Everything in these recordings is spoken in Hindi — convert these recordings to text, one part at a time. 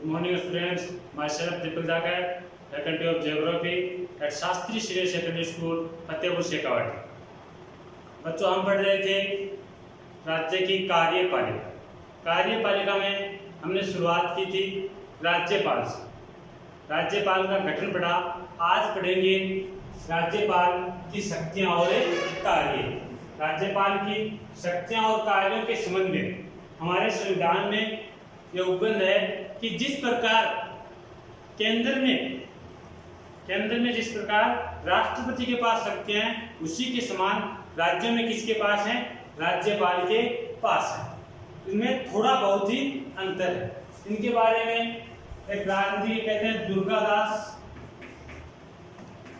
Good morning students, myself Deepak Jagar, faculty of geography at Shastri Shri secondary school Fatehpur Shekhawati. बच्चों हम पढ़ रहे थे राज्य की कार्यपालिका। कार्यपालिका में हमने शुरुआत की थी राज्यपाल से। राज्यपाल का गठन पढ़ा। आज पढ़ेंगे राज्यपाल की शक्तियां और कार्य। राज्यपाल की शक्तियां और कार्यों के संबंध में हमारे संविधान में यह उपबंध है कि जिस प्रकार केंद्र में जिस प्रकार राष्ट्रपति के पास शक्तियां हैं, उसी के समान राज्यों में किसके पास है? राज्यपाल के पास है। इनमें थोड़ा बहुत ही अंतर है। इनके बारे में एक राजनीति कहते हैं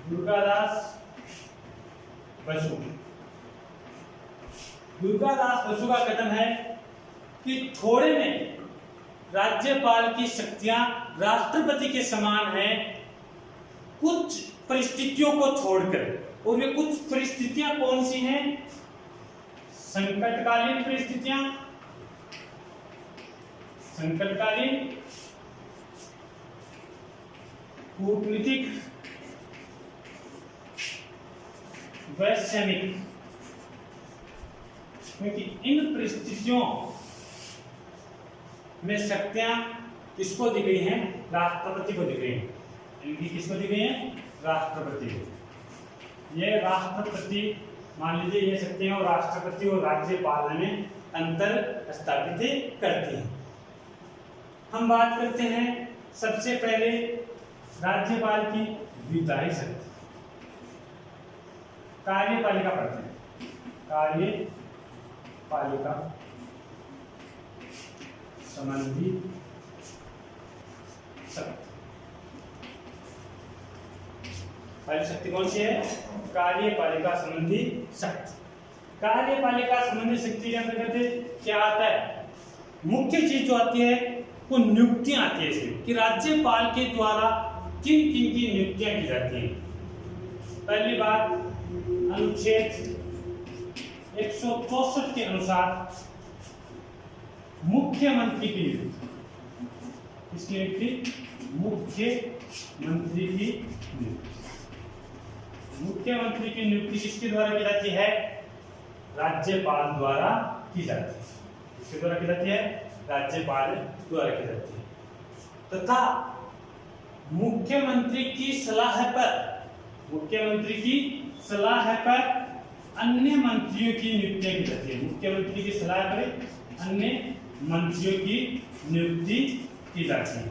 दुर्गादास बसु। दुर्गादास बसु का कथन है कि थोड़े में राज्यपाल की शक्तियां राष्ट्रपति के समान हैं, कुछ परिस्थितियों को छोड़कर। और वे कुछ परिस्थितियां कौन सी हैं? संकटकालीन परिस्थितियां, कूटनीतिक, वैश्विक, क्योंकि इन परिस्थितियों में शक्तियां किसको दी गई हैं? राष्ट्रपति को दी गई हैं। इनकी किसको दी गई हैं? राष्ट्रपति को। ये राष्ट्रपति, मान लीजिए ये शक्तियां और राष्ट्रपति और राज्यपाल में अंतर स्थापित करती हैं। हम बात करते हैं सबसे पहले राज्यपाल की विधायी शक्ति। कार्यपालिका पढ़ते हैं। कार्यपालिका संबंधी शक्ति। पहली शक्ति कौन सी है? कार्यपालिका संबंधी शक्ति। कार्यपालिका संबंधी शक्ति के अंतर्गत क्या आता है? मुख्य चीज जो आती है वो नियुक्तियां आती है इसमें, कि राज्यपाल के द्वारा किन किन की नियुक्तियां की जाती हैं। पहली बात, अनुच्छेद 164 के अनुसार मुख्यमंत्री की नियुक्ति। किसकी नियुक्ति? मुख्यमंत्री की नियुक्ति। मुख्यमंत्री की नियुक्ति किसके द्वारा की जाती है? राज्यपाल द्वारा की जाती है। किसके द्वारा की जाती है? राज्यपाल द्वारा की जाती है। तथा मुख्यमंत्री की सलाह पर अन्य मंत्रियों की नियुक्ति की जाती है। मुख्यमंत्री की सलाह पर अन्य मंत्रियों की नियुक्ति की जाती है।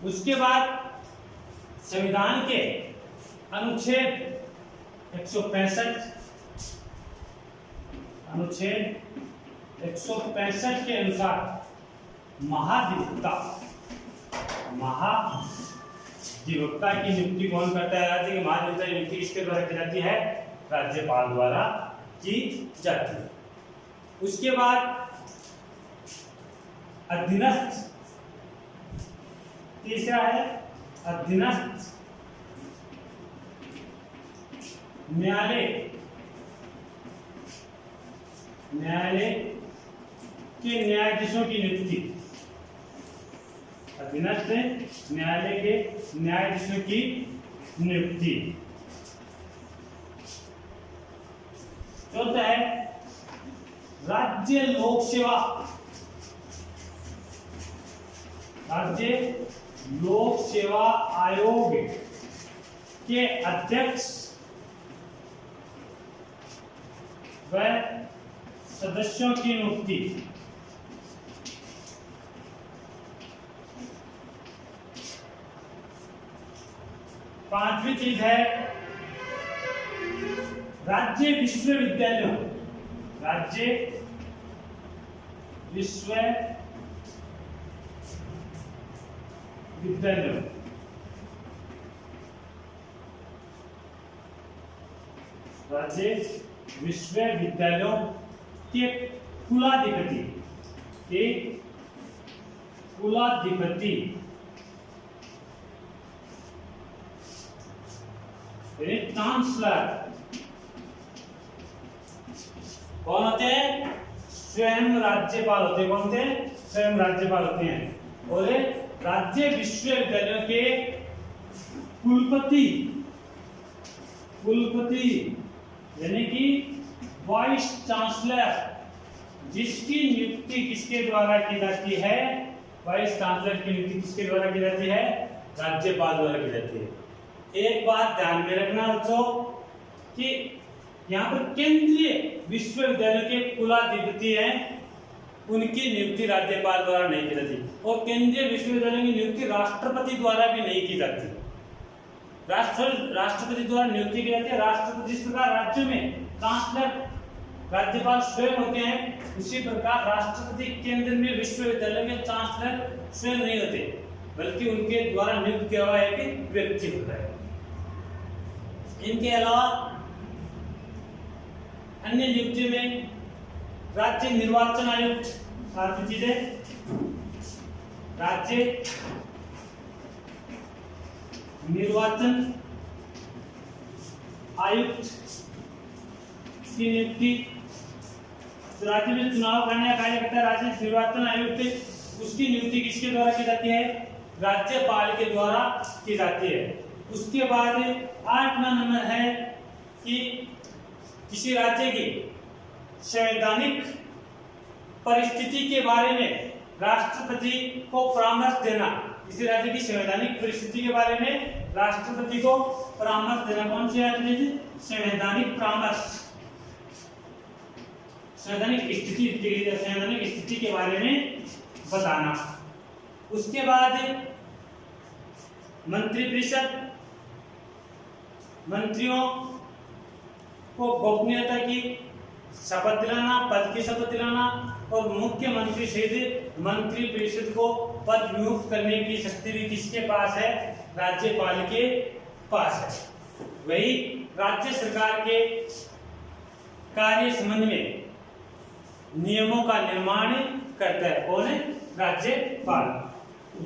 उसके बाद संविधान के अनुच्छेद 165 के अनुसार महाधिवक्ता की नियुक्ति कौन करता है? राज्य के महाधिवक्ता की नियुक्ति किसके द्वारा की जाती है? राज्यपाल द्वारा की जाती है। उसके बाद अधीनस्थ, तीसरा है अधीनस्थ न्यायालय के न्यायाधीशों की नियुक्ति। अधीनस्थ न्यायालय के न्यायाधीशों की नियुक्ति। चौथा है राज्य लोक सेवा आयोग के अध्यक्ष व सदस्यों की नियुक्ति। पांचवी चीज है राज्य विश्वविद्यालयों के कुलाधिपति चांसलर कौन होते हैं? स्वयं राज्यपाल होते हैं। कौन होते हैं? स्वयं राज्यपाल होते हैं। और राज्य विश्वविद्यालयों के कुलपति यानी कि वाइस चांसलर, जिसकी नियुक्ति किसके द्वारा की जाती है? वाइस चांसलर की नियुक्ति किसके द्वारा की जाती है? राज्यपाल द्वारा की जाती है। एक बात ध्यान में रखना बच्चों कि यहाँ पर केंद्रीय विश्वविद्यालय के कुलाधिपति हैं, उनकी नियुक्ति राज्यपाल द्वारा नहीं की जाती, और केंद्रीय विश्वविद्यालय की नियुक्ति राष्ट्रपति द्वारा भी नहीं की जाती। राष्ट्रपति द्वारा नियुक्ति की जाती है। राष्ट्रपति जिस प्रकार राज्यों में चांसलर राज्यपाल स्वयं होते हैं, उसी प्रकार राष्ट्रपति केंद्र में विश्वविद्यालय में चांसलर स्वयं नहीं होते, बल्कि उनके द्वारा नियुक्त किया हुआ एक व्यक्ति होता है। इनके अलावा अन्य नियुक्तियों में राज्य निर्वाचन आयुक्त आदि चीजें, राज्य निर्वाचन आयुक्त की नियुक्ति, राज्य में चुनाव करने का कार्य करता है राज्य निर्वाचन आयुक्त, उसकी नियुक्ति किसके द्वारा की जाती है? राज्यपाल के द्वारा की जाती है। उसके बाद 8वां नंबर है कि किसी राज्य की संवैधानिक परिस्थिति के बारे में राष्ट्रपति को परामर्श देना। किसी राज्य की संवैधानिक परिस्थिति के बारे में राष्ट्रपति को परामर्श देना। कौन सी संवैधानिक परामर्श? संवैधानिक स्थिति के बारे में बताना। उसके बाद मंत्रिपरिषद, मंत्रियों को गोपनीयता की शपथ दिलाना, पद की शपथ दिलाना, और मुख्यमंत्री सहित मंत्रिपरिषद को पद नियुक्त करने की शक्ति भी किसके पास है? राज्यपाल के पास है। वही राज्य सरकार के कार्य संबंध में नियमों का निर्माण करता है। कौन है? राज्यपाल।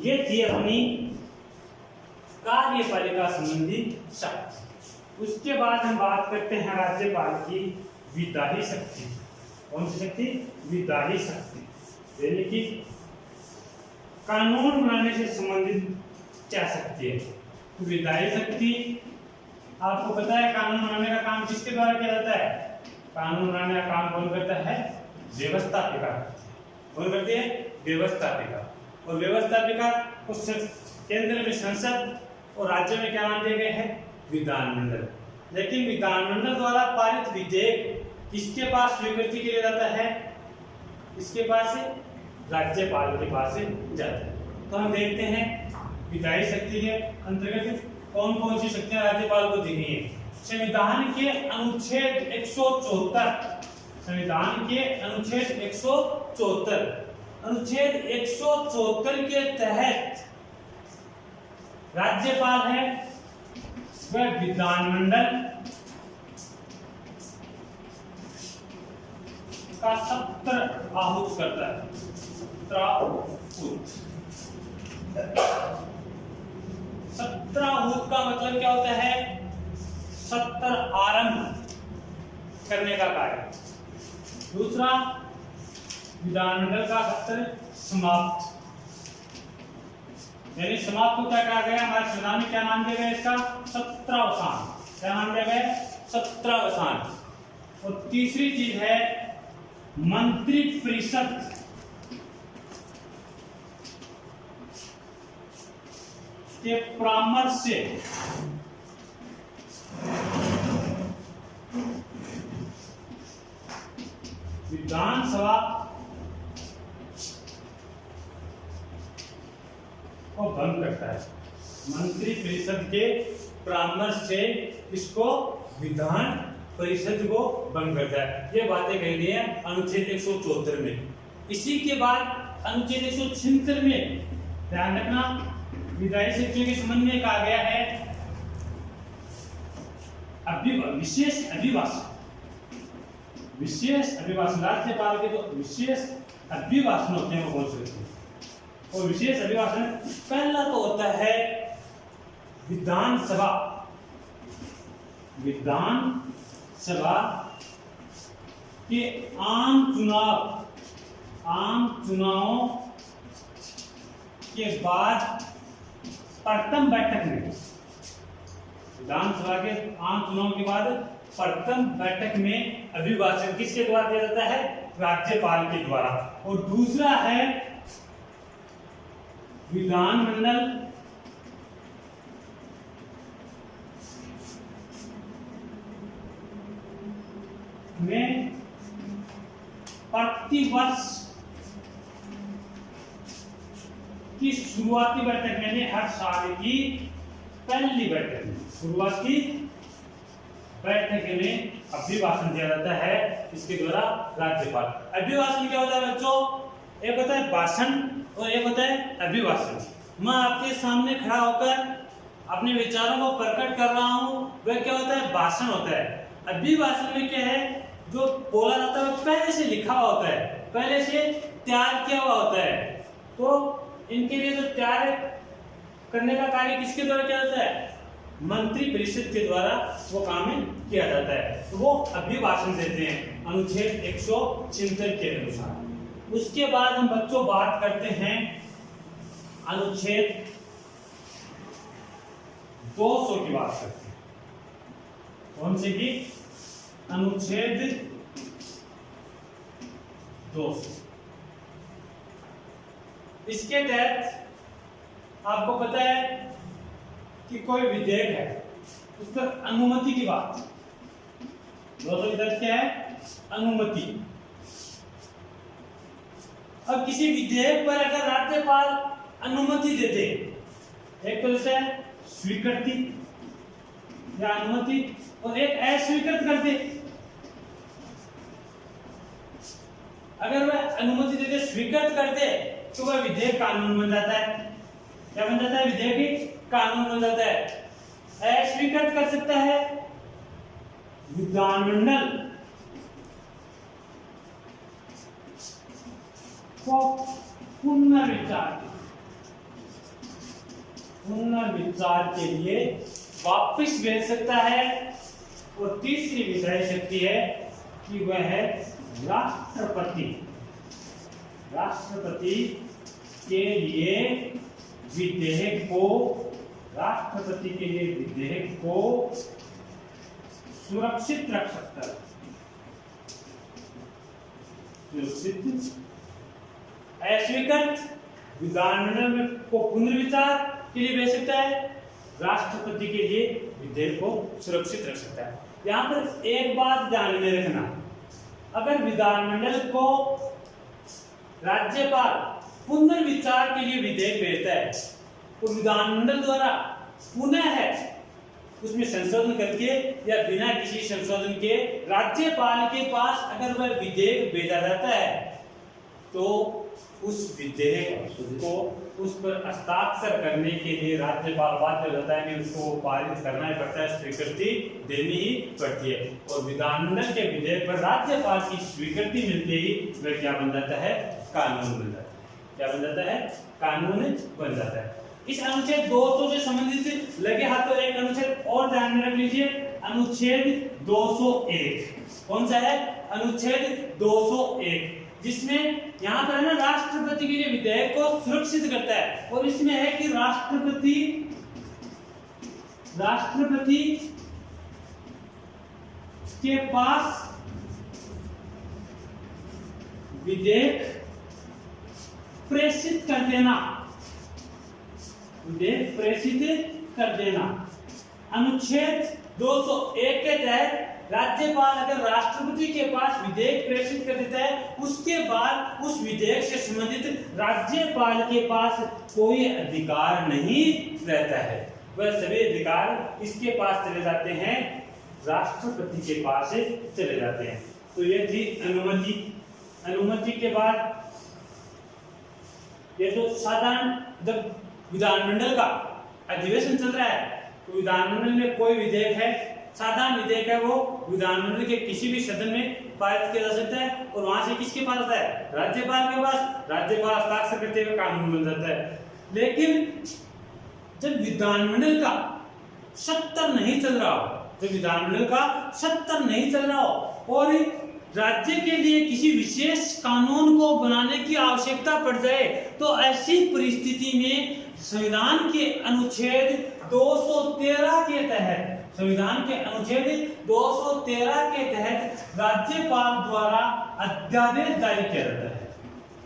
ये थी अपनी कार्यपालिका संबंधी शक्ति। उसके बाद हम बात करते हैं राज्यपाल की विधायी शक्ति। कौन सी शक्ति? विधायी शक्ति, यानी कि कानून बनाने से संबंधित क्या शक्ति है? विधायी शक्ति, आपको पता है कानून बनाने का काम किसके द्वारा किया जाता है? कानून बनाने का काम कौन करता है? व्यवस्थापिका। कौन करती है? व्यवस्थापिका। और व्यवस्थापिका को केंद्र में संसद और राज्य में क्या नाम दिए गए हैं? विधानमंडल। लेकिन विधानमंडल द्वारा पारित विधेयक किसके पास स्वीकृति के लिए जाता है? इसके पास राज्यपाल के पास जाता है। तो हम देखते हैं विधायी शक्ति के अंतर्गत कौन कौन सी शक्तियां राज्यपाल को दी गई है। संविधान के अनुच्छेद 174, संविधान के अनुच्छेद 174, अनुच्छेद 174 के तहत राज्यपाल है वह विधानमंडल का सत्र आहूत करता है। सत्राहूत का मतलब क्या होता है? सत्र आरंभ करने का कार्य। दूसरा, विधानमंडल का सत्र समाप्त, यानी समाप्त को क्या कहा गया? हमारे संविधान में क्या नाम दिया गया इसका? सत्रावसान। क्या नाम दिया गया? सत्रावसान। और तीसरी चीज है मंत्रिपरिषद के परामर्श से विधानसभा को भंग करता है। मंत्रिपरिषद के परामर्श से इसको विधान परिषद को भंग करता है। ये बातें कही गई है अनुच्छेद 174 में। इसी के बाद अनुच्छेद 176 में ध्यान रखना, विधायी शक्तियों के संबंध में कहा गया है विशेष अभिभाषण। विशेष अभिभाषण राज्यपाल के तो विशेष अभिभाषण होते हैं, वो कौन से होते हैं? और विशेष अभिभाषण पहला तो होता है विधानसभा। विधानसभा के आम चुनावों उसके बाद प्रथम बैठक में, विधानसभा के आम चुनाव के बाद प्रथम बैठक में अभिभाषण किसके द्वारा दिया जाता है? राज्यपाल के द्वारा। और दूसरा है विधानमंडल में प्रतिवर्ष की शुरुआती बैठक, यानी हर साल की पहली बैठक में, शुरुआती बैठक में अभिभाषण दिया जाता है इसके द्वारा राज्यपाल। अभिभाषण क्या होता है बच्चों? एक होता है भाषण और एक होता है अभिभाषण। मैं आपके सामने खड़ा होकर अपने विचारों को प्रकट कर रहा हूँ, वह क्या होता है? भाषण होता है। अभिभाषण में क्या है? जो बोला जाता है पहले से लिखा हुआ होता है, पहले से तैयार किया हुआ होता है। तो इनके लिए जो तैयार करने का कार्य किसके द्वारा किया जाता है? मंत्री परिषद के द्वारा वो काम किया जाता है। तो वो अभिभाषण देते हैं अनुच्छेद 176 के अनुसार। उसके बाद हम बच्चों बात करते हैं अनुच्छेद 200 की बात करते हैं। कौन से की? अनुच्छेद 200। इसके तहत आपको पता है कि कोई विधेयक है, उस पर अनुमति की बात। 200 के तहत क्या है? अनुमति। अब किसी विधेयक पर अगर राज्यपाल अनुमति देते, एक तो जैसे स्वीकृति या अनुमति, और एक अस्वीकृत करते। अगर वह अनुमति देते, स्वीकृत करते, तो वह विधेयक कानून बन जाता है। क्या बन जाता है? विधेयक कानून बन जाता है। अस्वीकृत कर सकता है विधानमंडल को पुनर्विचार के लिए वापस भेज सकता है। और तीसरी विधायी शक्ति है कि वह है राष्ट्रपति के लिए विधेयक को सुरक्षित रख सकता है। अस्वीकृत विधानमंडल में को पुनर्विचार के लिए भेज सकता है, राष्ट्रपति के लिए विधेयक को सुरक्षित रख सकता है। यहाँ पर एक बात ध्यान में रखना, अगर विधानमंडल को राज्यपाल पुनर्विचार के लिए विधेयक भेजता है, तो विधानमंडल द्वारा पुनः है उसमें संशोधन करके या बिना किसी संशोधन के राज्यपाल के पास अगर वह विधेयक भेजा जाता है, तो उस विधेयक को उस पर हस्ताक्षर करने के लिए राज्यपाल बाध्य होता है कि उसको पारित करना ही पड़ता है, स्वीकृति देनी ही पड़ती है। और विधानमंडल के विधेयक पर राज्यपाल की स्वीकृति मिलते ही वह क्या बन जाता है? कानून बन जाता है। क्या बन जाता है? कानून बन जाता है। इस अनुच्छेद 200 से संबंधित लगे हाथों एक अनुच्छेद और ध्यान में रख लीजिए, अनुच्छेद 201। कौन सा है? अनुच्छेद 201, जिसमें यहाँ पर है ना राष्ट्रपति के लिए विधेयक को सुरक्षित करता है। और इसमें है कि राष्ट्रपति के पास विधेयक प्रेषित कर देना। अनुच्छेद 201 के तहत राज्यपाल अगर राष्ट्रपति के पास विधेयक प्रेषित कर देता है, उसके बाद उस विधेयक से संबंधित राज्यपाल के पास कोई अधिकार नहीं रहता है। वह सभी अधिकार इसके पास चले जाते हैं, राष्ट्रपति के पास चले जाते हैं। तो ये थी अनुमति। अनुमति के बाद ये तो साधारण, जब विधानमंडल का अधिवेशन चल रहा है तो विधानमंडल में कोई विधेयक है, साधारण विधेयक है, वो विधानमंडल के किसी भी सदन में पारित किया जा सकता है। और वहां से किसके पास आता है? राज्यपाल के पास। राज्यपाल हस्ताक्षर करते हुए कानून बन जाता है। लेकिन जब विधानमंडल का सत्र नहीं चल रहा हो, और राज्य के लिए किसी विशेष कानून को बनाने की आवश्यकता पड़ जाए तो ऐसी परिस्थिति में संविधान के अनुच्छेद 213 के तहत राज्यपाल द्वारा अध्यादेश जारी किया जाता है।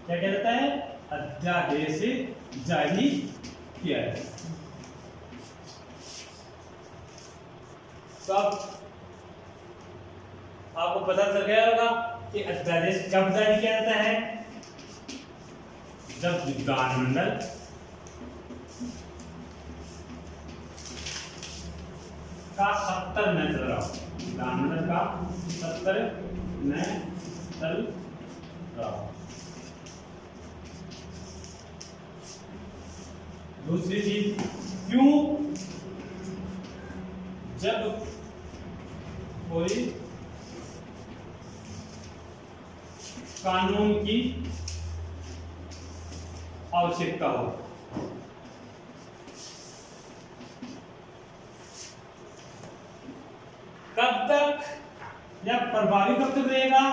क्या किया जाता है? अध्यादेश जारी किया जाता है। तो आपको पता चल गया होगा कि अध्यादेश कब जारी किया जाता है? जब विधानमंडल का 70 न चल रहा हो। विधानमंडल का 70 न चल रहा हो। दूसरी चीज, क्यों? जब कोई कानून की आवश्यकता हो। कब तक या प्रभावी कब तक रहेगा?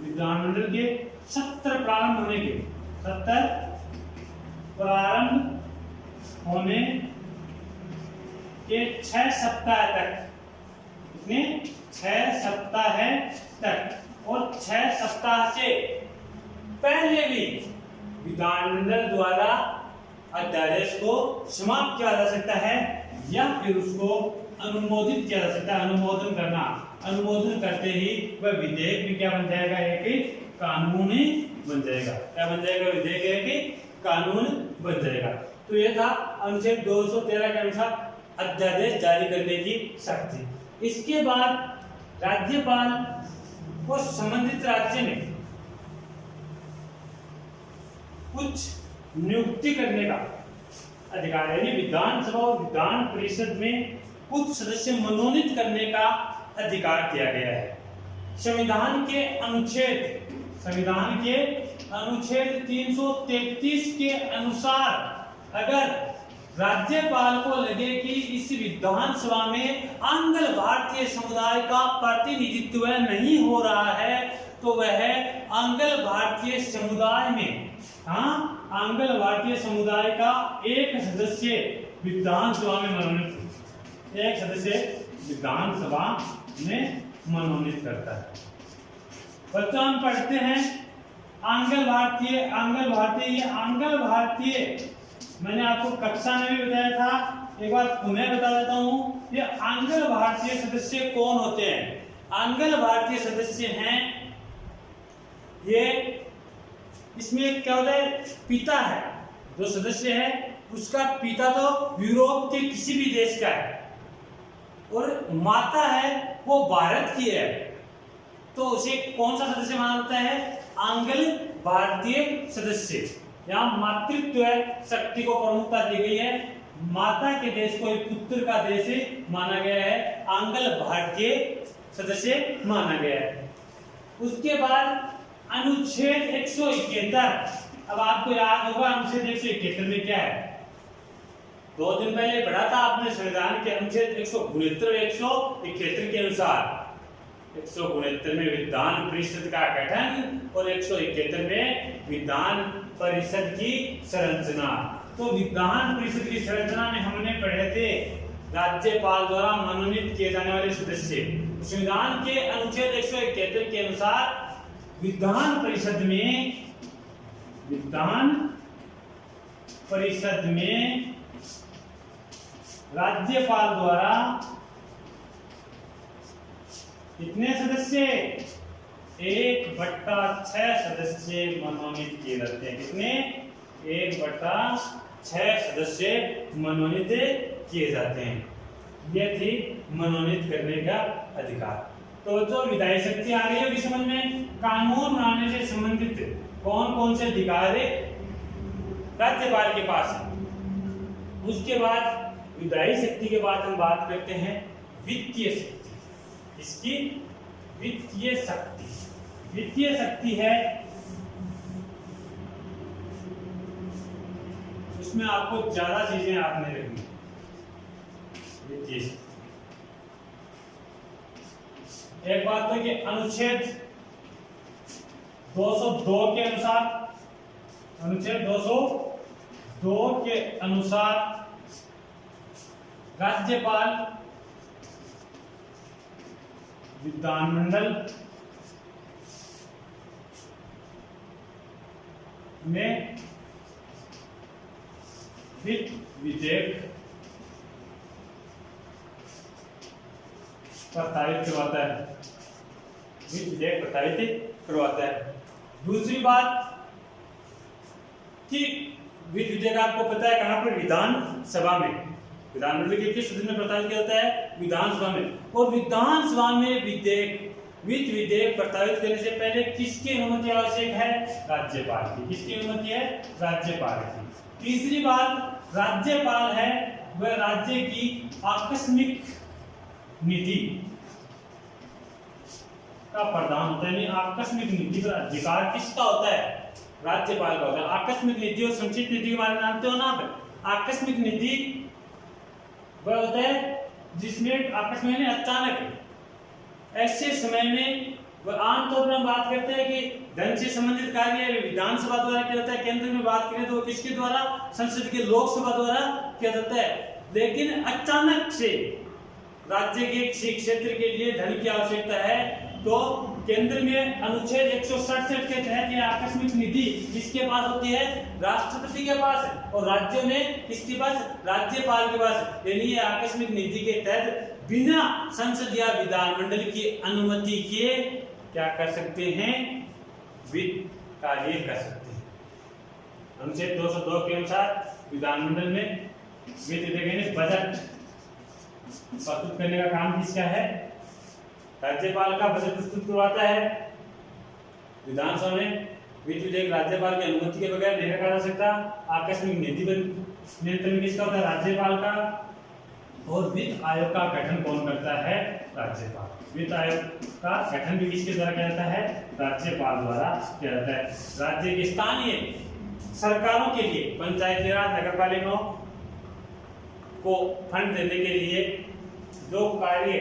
विधानमंडल के सत्र प्रारंभ होने के 6 सप्ताह तक। कितने? 6 सप्ताह तक। और 6 सप्ताह से पहले भी विधानमंडल द्वारा अध्यादेश को समाप्त किया जा सकता है या फिर उसको अनुमोदित किया जा सकता है। अनुमोदन करते ही वह विधेयक भी क्या बन जाएगा? एक कानूनी बन जाएगा। क्या बन जाएगा? विधेयक एक कानून बन जाएगा। तो यह था अनुच्छेद 213 के अनुसार अध्यादेश जारी करने की शक्ति। इसके बाद राज्यपाल को संबंधित राज्य में कुछ नियुक्ति करने का अधिकार, यानी विधानसभा और विधान परिषद में कुछ सदस्य मनोनीत करने का अधिकार दिया गया है। संविधान के अनुच्छेद 333 के अनुसार अगर राज्यपाल को लगे कि इस विधानसभा में आंग्ल भारतीय समुदाय का प्रतिनिधित्व नहीं हो रहा है तो वह आंग्ल भारतीय समुदाय का एक सदस्य विधानसभा में मनोनीत करता है। बच्चों हम पढ़ते हैं आंग्ल भारतीय मैंने आपको कक्षा में भी बताया था, एक बार पुनः बता देता हूँ। ये आंग्ल भारतीय सदस्य कौन होते हैं? आंग्ल भारतीय सदस्य हैं ये, इसमें क्या होता है? पिता है जो सदस्य है, उसका पिता तो यूरोप के किसी भी देश का है और माता है वो भारत की है, तो उसे कौन सा सदस्य माना जाता है? आंग्ल भारतीय सदस्य। यहाँ मातृत्व शक्ति को प्रमुखता दी गई है। माता के देश को एक पुत्र का देश माना गया है, आंग्ल भारतीय सदस्य माना गया है। उसके बाद अनुच्छेद 171। अब आपको याद होगा अनुच्छेद 171 में क्या है? 2 दिन पहले पढ़ा था आपने संविधान के अनुच्छेद 169 171 के अनुसार। 169 में विधान परिषद का गठन और 171 में विधान परिषद की संरचना। तो विधान परिषद की संरचना में हमने पढ़े थे राज्यपाल द्वारा मनोनीत किए जाने वाले सदस्य। संविधान के अनुच्छेद 171 के अनुसार विधान परिषद में राज्यपाल द्वारा कितने सदस्य? 1/6 सदस्य मनोनीत किए जाते हैं। कितने? 1/6 सदस्य मनोनीत किए जाते हैं। यह थी मनोनीत करने का अधिकार। तो जो विधायी शक्ति आ गई होगी समझ में, कानून बनाने से संबंधित कौन कौन से अधिकार राज्यपाल के पास है। उसके बाद विधायी शक्ति के बाद हम बात करते हैं वित्तीय शक्ति। इसकी वित्तीय शक्ति है, उसमें आपको ज्यादा चीजें आपने रखनी। वित्तीय शक्ति एक बात तो कि अनुच्छेद 202 के अनुसार, अनुच्छेद 202 के अनुसार राज्यपाल विधानमंडल में वित्त विधेयक प्रस्तावित करवाता है, वित्त विधेयक प्रस्तावित करवाता है। दूसरी बात कि वित्त विधेयक आपको पता है कहां पर, विधानसभा में, विधानमंडल के किस सदन में प्रस्तावित किया जाता है, विधानसभा में। और विधानसभा में वित्त विधेयक प्रस्तावित करने से पहले किसकी अनुमति आवश्यक है, राज्यपाल की। किसकी अनुमति है, राज्यपाल की। तीसरी बात, राज्यपाल है वह राज्य की आकस्मिक नीति का प्रधान होता है। आकस्मिक नीति का अधिकार किसका होता है, राज्यपाल का होता है। आकस्मिक नीति और संचित नीति के बारे में जानते हो ना आप। आकस्मिक नीति वह होता है जिसमें आकस्मिक यानी अचानक, ऐसे समय में वह आमतौर पर हम बात करते हैं कि धन से संबंधित कार्य विधानसभा द्वारा किया जाता है। केंद्र में बात करें तो किसके द्वारा, संसद के लोकसभा द्वारा किया जाता है। लेकिन अचानक से राज्य के किसी क्षेत्र के लिए धन की आवश्यकता है तो केंद्र में अनुच्छेद 167 के तहत यह आकस्मिक निधि किसके पास होती है, राष्ट्रपति के पास है। और राज्यों में किसके पास, राज्यपाल के पास। यानी ये आकस्मिक निधि के तहत बिना संसद या विधानमंडल की अनुमति के क्या कर सकते हैं, वित्त कार्य कर सकते हैं। अनुच्छेद 202 के अनुसार विधानमंडल में वित्त विधेयक बजट प्रस्तुत करने का काम किसका है, राज्यपाल का। बजट प्रस्तुत करवाता है। विधानसभा में वित्त विधेयक राज्यपाल की अनुमति के बगैर नहीं रखा जा सकता। आकस्मिक नीति पर नियंत्रण किसका होता है, राज्यपाल का। और वित्त आयोग का गठन कौन करता है, राज्यपाल। वित्त आयोग का गठन भी किसके द्वारा किया जाता है, राज्यपाल द्वारा किया जाता है। राज्य की स्थानीय सरकारों के लिए, पंचायती राज नगर पालिकाओं को फंड देने के लिए जो कार्य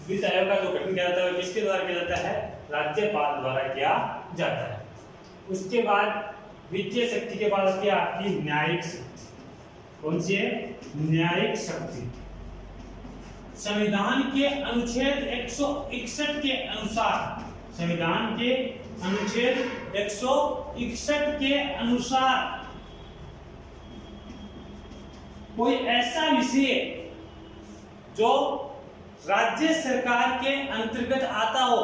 वित्त आयोग का जो गठन किया जाता है किसके द्वारा किया जाता है, राज्यपाल द्वारा किया जाता है। उसके बाद वित्तीय शक्ति के बाद आती है आपकी न्यायिक शक्ति। कौन सी है, न्यायिक शक्ति। संविधान के अनुच्छेद 161 के अनुसार, संविधान के अनुच्छेद 161 के अनुसार कोई ऐसा विषय जो राज्य सरकार के अंतर्गत आता हो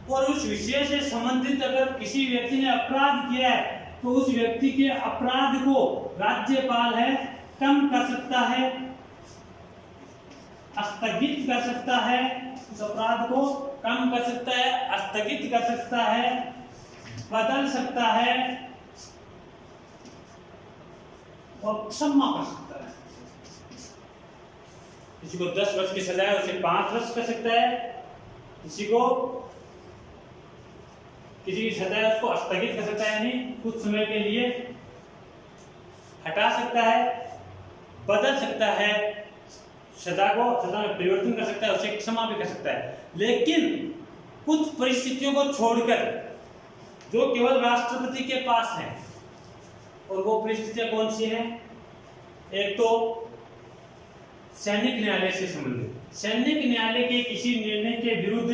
और उस विषय से संबंधित अगर किसी व्यक्ति ने अपराध किया है तो उस व्यक्ति के अपराध को राज्यपाल है कम कर सकता है, स्थगित कर सकता है। उस अपराध को कम कर सकता है, स्थगित कर सकता है, बदल सकता है और क्षमा कर सकता है। किसी को 10 वर्ष की सजा है उसे 5 वर्ष कर सकता है। किसी की सजा है उसको स्थगित कर सकता है, यानी कुछ समय के लिए हटा सकता है, बदल सकता है, सजा में परिवर्तन कर सकता है, उसे क्षमा भी कर सकता है। लेकिन कुछ परिस्थितियों को छोड़कर जो केवल राष्ट्रपति के पास है, और वो परिस्थितियां कौन सी हैं, एक तो सैनिक न्यायालय से संबंधित। सैनिक न्यायालय के किसी निर्णय के विरुद्ध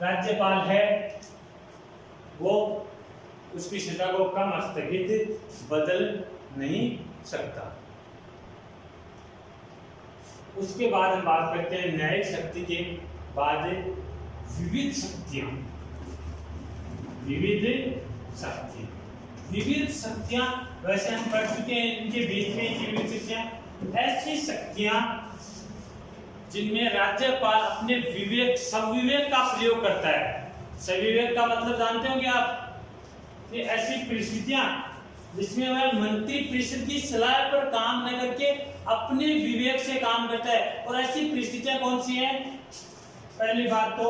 राज्यपाल है वो उसकी सजा को कम, स्थगित, बदल नहीं सकता। उसके बाद हम बात करते हैं न्यायिक शक्ति के बाद विविध शक्तियां। विविध शक्तियां वैसे हम पढ़ चुके हैं, इनके बीच में विविध शक्तियां ऐसी शक्तियां जिनमें राज्यपाल अपने संविवेक का प्रयोग करता है। संविवेक का मतलब जानते होंगे आप, ये ऐसी परिस्थितियां जिसमें वह मंत्री परिषद की सलाह पर काम न करके अपने विवेक से काम करता है। और ऐसी परिस्थितियां कौन सी हैं, पहली बात तो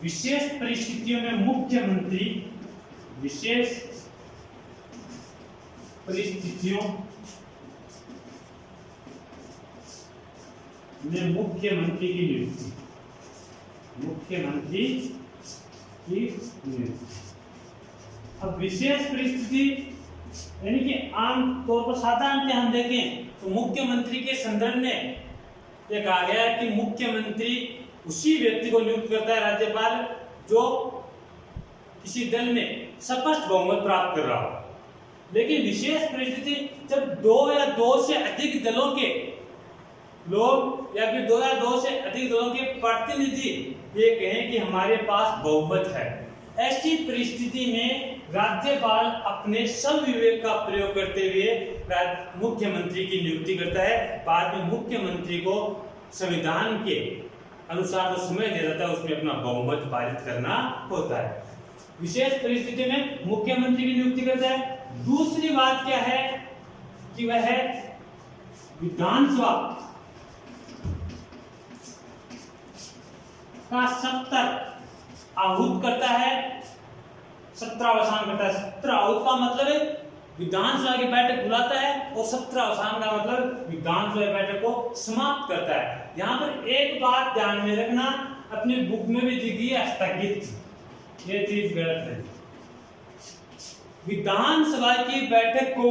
विशेष परिस्थितियों में मुख्यमंत्री विशेष परिस्थितियों में मुख्यमंत्री की नियुक्ति, मुख्यमंत्री की नियुक्ति। अब विशेष परिस्थिति यानी कि आम तौर पर साधारण हम देखें तो मुख्यमंत्री के संदर्भ में यह कहा गया है कि मुख्यमंत्री उसी व्यक्ति को नियुक्त करता है राज्यपाल जो किसी दल में स्पष्ट बहुमत प्राप्त कर रहा हो। लेकिन विशेष परिस्थिति जब दो या दो से अधिक दलों के लोग या फिर दो या दो से अधिक दलों के प्रतिनिधि ये कहें कि हमारे पास बहुमत है, ऐसी परिस्थिति में राज्यपाल अपने सब विवेक का प्रयोग करते हुए मुख्यमंत्री की नियुक्ति करता है। बाद में मुख्यमंत्री को संविधान के अनुसार जो समय दिया जाता है उसमें अपना बहुमत पारित करना होता है। विशेष परिस्थिति में मुख्यमंत्री की नियुक्ति करता है। दूसरी बात क्या है कि वह है विधानसभा का सत्र आहूत करता है, सत्रावसान करता है। सत्र आहूत का मतलब है विधानसभा की बैठक बुलाता है और सत्रावसान का मतलब विधानसभा की बैठक को समाप्त करता है। यहाँ पर एक बात ध्यान में रखना, अपनी बुक में भी दिखी है स्थगित, ये चीज गलत है। विधानसभा की बैठक को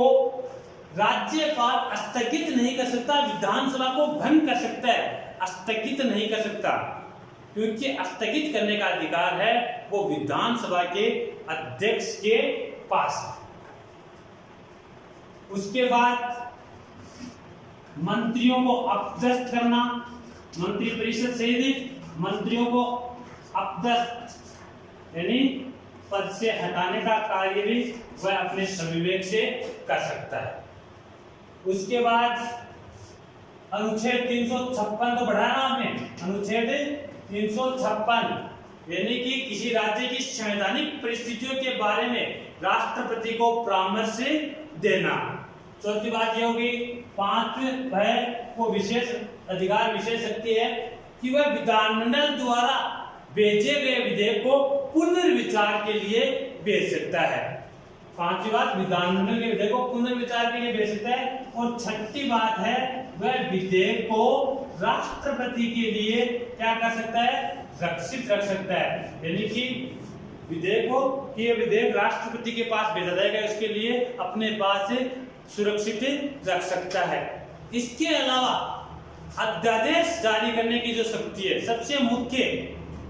राज्यपाल स्थगित नहीं कर सकता, विधानसभा को भंग कर सकता है, स्थगित नहीं कर सकता, क्योंकि स्थगित करने का अधिकार है वो विधानसभा के अध्यक्ष के पास है। उसके बाद मंत्रियों को अपदस्थ करना, मंत्रिपरिषद सहित मंत्रियों को अपदस्थ यानी पद से हटाने का कार्य भी वह अपने सविवेक से कर सकता है। उसके बाद अनुच्छेद 356 तो बढ़ाया आपने, अनुच्छेद 356 यानी कि किसी राज्य की संवैधानिक परिस्थितियों के बारे में राष्ट्रपति को परामर्श देना। चौथी बात यह होगी, 5 वह को विशेष अधिकार विशेष शक्ति है कि वह विधानमंडल द्वारा भेजे गए विधेयक को पुनर्विचार के लिए भेज सकता है। 5वीं बात, विधानमंडल के विधेयक को पुनर्विचार के लिए भेज सकता है। और 6ठी बात है वह विधेयक को राष्ट्रपति के लिए क्या कर सकता है, रक्षित रख सकता है, यानी कि विधेयक को कि विधेयक राष्ट्रपति के पास भेजा जाएगा, इसके लिए अपने पास सुरक्षित रख सकता है। इसके अलावा अध्यादेश जारी करने की जो शक्ति है, सबसे मुख्य,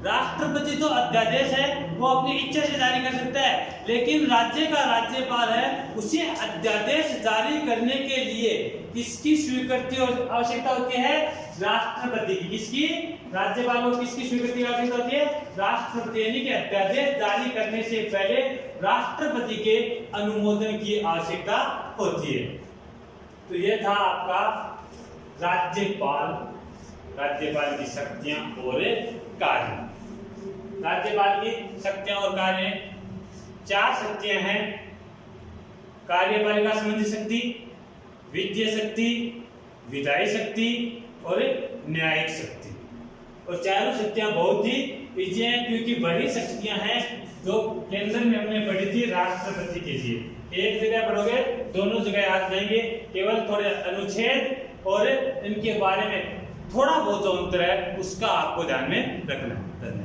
राष्ट्रपति तो अध्यादेश है वो अपनी इच्छा से जारी कर सकता है, लेकिन राज्य का राज्यपाल है उसे अध्यादेश जारी करने के लिए किसकी स्वीकृति और आवश्यकता होती है, राष्ट्रपति की। किसकी, राज्यपाल को किसकी स्वीकृति की आवश्यकता होती है, राष्ट्रपति, यानी कि अध्यादेश जारी करने से पहले राष्ट्रपति के अनुमोदन की आवश्यकता होती है। तो यह था आपका राज्यपाल की शक्तियां और कार्य। राज्यपाल की शक्तियां और कार्य 4 शक्तियां हैं, कार्यपालिका संबंधी शक्ति, वित्तीय शक्ति, विधायी शक्ति और न्यायिक शक्ति। और चारों शक्तियां बहुत ही इजी हैं, क्योंकि वही शक्तियां हैं जो केंद्र में हमने पढ़ी थी राष्ट्रपति के लिए। एक जगह पढ़ोगे दोनों जगह याद जाएंगे, केवल थोड़े अनुच्छेद और इनके बारे में थोड़ा बहुत जो अंतर है उसका आपको ध्यान में रखना है। धन्यवाद।